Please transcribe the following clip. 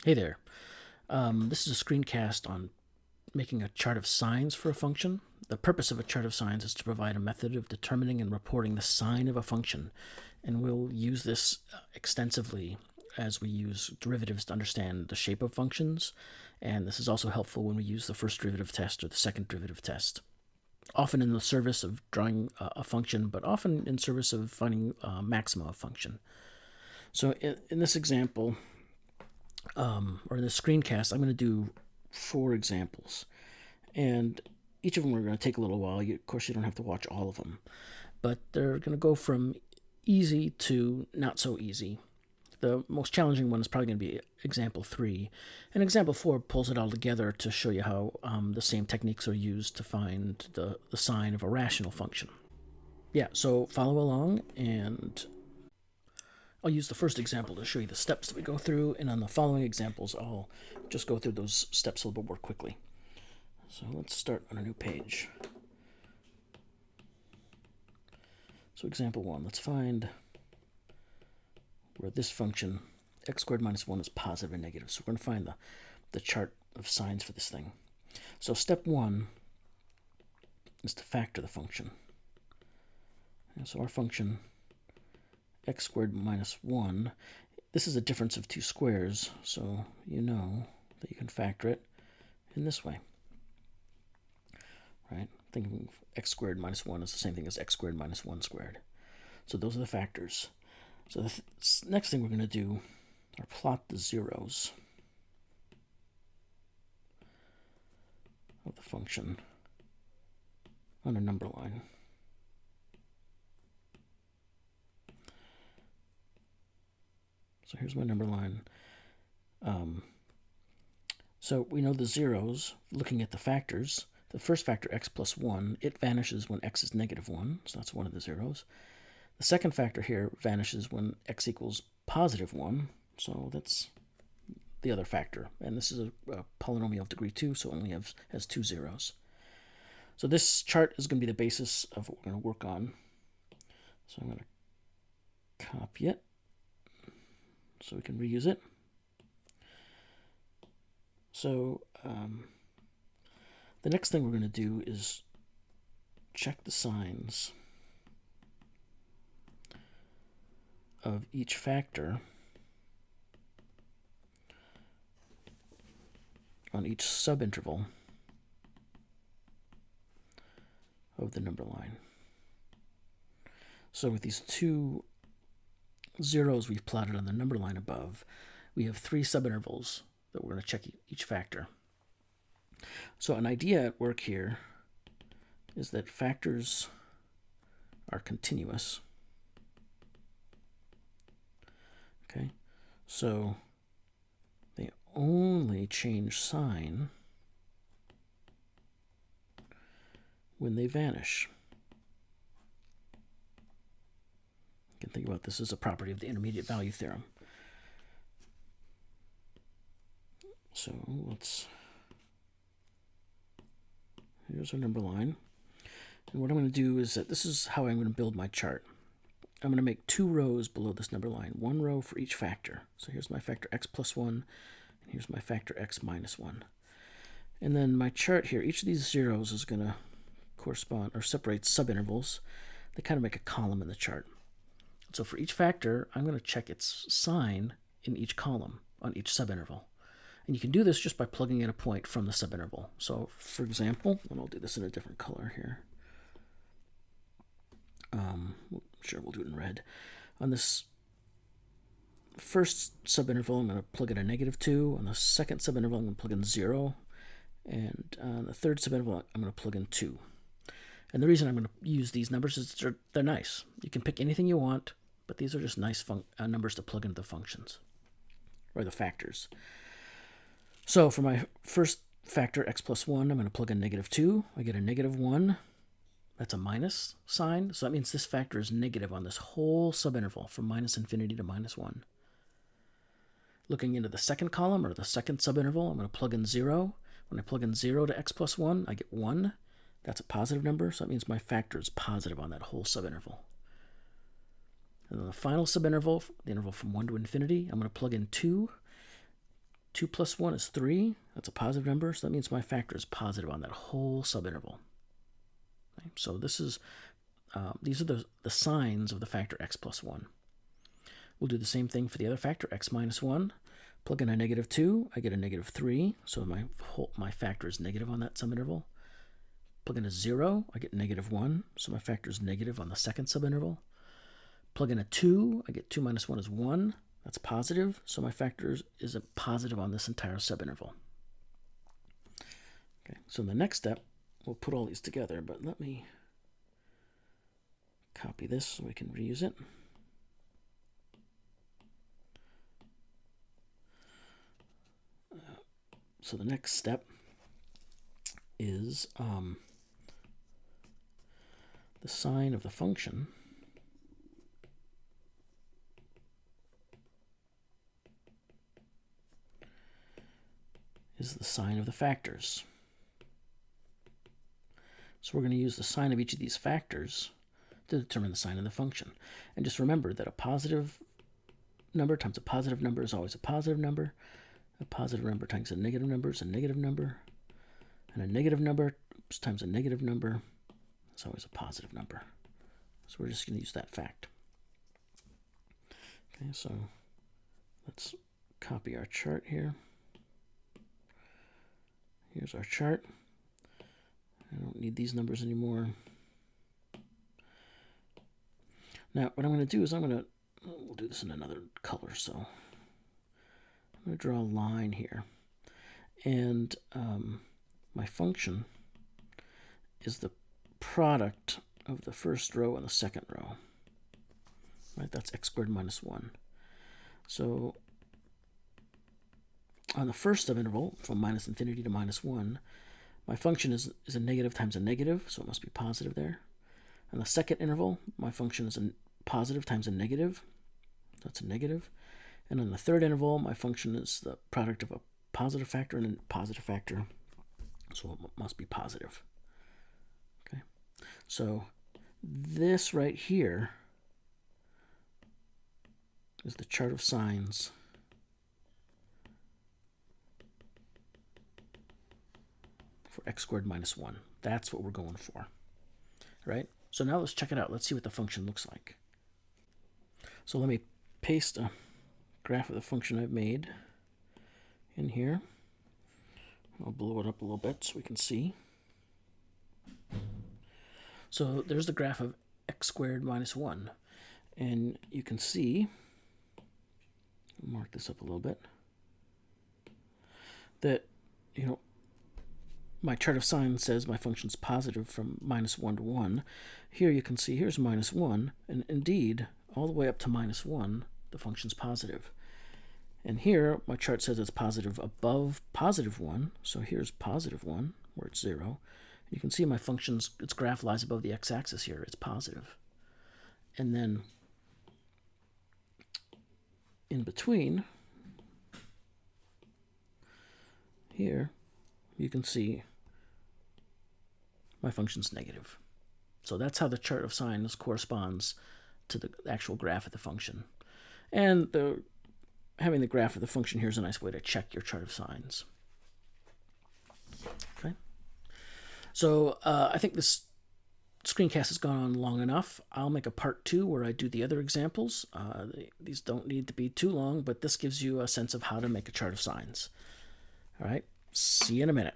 Hey there. This is a screencast on making a chart of signs for a function. The purpose of a chart of signs is to provide a method of determining and reporting the sign of a function, and we'll use this extensively as we use derivatives to understand the shape of functions, and this is also helpful when we use the first derivative test or the second derivative test. Often in the service of drawing a function, but often in service of finding maxima of function. So in this example, or in this screencast, I'm going to do 4 examples. And each of them are going to take a little while. Of course, you don't have to watch all of them. But they're going to go from easy to not so easy. The most challenging one is probably going to be example 3. And example 4 pulls it all together to show you how the same techniques are used to find the sign of a rational function. Yeah, so follow along, and I'll use the first example to show you the steps that we go through, and on the following examples, I'll just go through those steps a little bit more quickly. So let's start on a new page. So example 1, let's find where this function, x squared minus 1, is positive and negative. So we're going to find the chart of signs for this thing. So step 1 is to factor the function. And so our function, x squared minus 1, this is a difference of 2 squares, so you know that you can factor it in this way. Right? Think of x squared minus 1 is the same thing as x squared minus 1 squared. So those are the factors. So the next thing we're going to do are plot the zeros of the function on a number line. So here's my number line. So we know the zeros, looking at the factors. The first factor, x plus 1, it vanishes when x is negative 1, so that's one of the zeros. The second factor here vanishes when x equals positive 1, so that's the other factor. And this is a polynomial of degree 2, so it only has 2 zeros. So this chart is going to be the basis of what we're going to work on. So I'm going to copy it so we can reuse it. So the next thing we're going to do is check the signs of each factor on each subinterval of the number line. So with these 2 zeros we've plotted on the number line above, we have 3 subintervals that we're going to check each factor. So an idea at work here is that factors are continuous. Okay, so they only change sign when they vanish. You can think about this as a property of the intermediate value theorem. So here's our number line. And what I'm going to do is that this is how I'm going to build my chart. I'm going to make 2 rows below this number line, 1 row for each factor. So here's my factor x plus 1, and here's my factor x minus 1. And then my chart here, each of these zeros is going to correspond or separate subintervals. They kind of make a column in the chart. So for each factor, I'm going to check its sign in each column on each subinterval. And you can do this just by plugging in a point from the subinterval. So for example, and I'll do this in a different color here. Sure, we'll do it in red. On this first subinterval, I'm going to plug in a -2. On the second subinterval, I'm going to plug in 0. And on the third subinterval, I'm going to plug in 2. And the reason I'm going to use these numbers is they're nice. You can pick anything you want, but these are just nice numbers to plug into the functions, or the factors. So for my first factor, x plus 1, I'm going to plug in -2. I get a -1. That's a minus sign, so that means this factor is negative on this whole subinterval from minus infinity to -1. Looking into the second column, or the second subinterval, I'm going to plug in 0. When I plug in 0 to x plus 1, I get 1. That's a positive number, so that means my factor is positive on that whole subinterval. And then the final subinterval, the interval from 1 to infinity, I'm going to plug in 2. 2 plus 1 is 3. That's a positive number, so that means my factor is positive on that whole subinterval. Okay? So this is these are the signs of the factor x plus 1. We'll do the same thing for the other factor, x minus 1. Plug in a negative 2, I get a negative 3, so my factor is negative on that subinterval. Plug in a 0, I get negative 1, so my factor is negative on the second subinterval. Plug in a 2, I get 2 minus 1 is 1. That's positive, so my factor is a positive on this entire subinterval. Okay, so in the next step, we'll put all these together, but let me copy this so we can reuse it. So the next step is the sign of the function is the sign of the factors. So we're going to use the sign of each of these factors to determine the sign of the function. And just remember that a positive number times a positive number is always a positive number. A positive number times a negative number is a negative number. And a negative number times a negative number is always a positive number. So we're just going to use that fact. Okay, so let's copy our chart here. Here's our chart. I don't need these numbers anymore. Now, what I'm going to do is we'll do this in another color. So I'm going to draw a line here. And my function is the product of the first row and the second row. Right? That's x squared minus 1. So on the first subinterval, from minus infinity to minus 1, my function is a negative times a negative, so it must be positive there. On the second interval, my function is a positive times a negative, that's a negative. And on the third interval, my function is the product of a positive factor and a positive factor, so it must be positive. Okay, so this right here is the chart of signs for x squared minus 1. That's what we're going for, right? So now let's check it out. Let's see what the function looks like. So let me paste a graph of the function I've made in here. I'll blow it up a little bit so we can see. So there's the graph of x squared minus 1. And you can see, I'll mark this up a little bit, that, my chart of signs says my function's positive from minus 1 to 1. Here you can see here's minus 1, and indeed, all the way up to minus 1, the function's positive. And here, my chart says it's positive above positive 1, so here's positive 1, where it's 0. You can see my function's, its graph lies above the x-axis here, it's positive. And then, in between, here, you can see my function's negative. So that's how the chart of signs corresponds to the actual graph of the function. And having the graph of the function here is a nice way to check your chart of signs. Okay. So I think this screencast has gone on long enough. I'll make a part 2 where I do the other examples. These don't need to be too long, but this gives you a sense of how to make a chart of signs. All right. See you in a minute.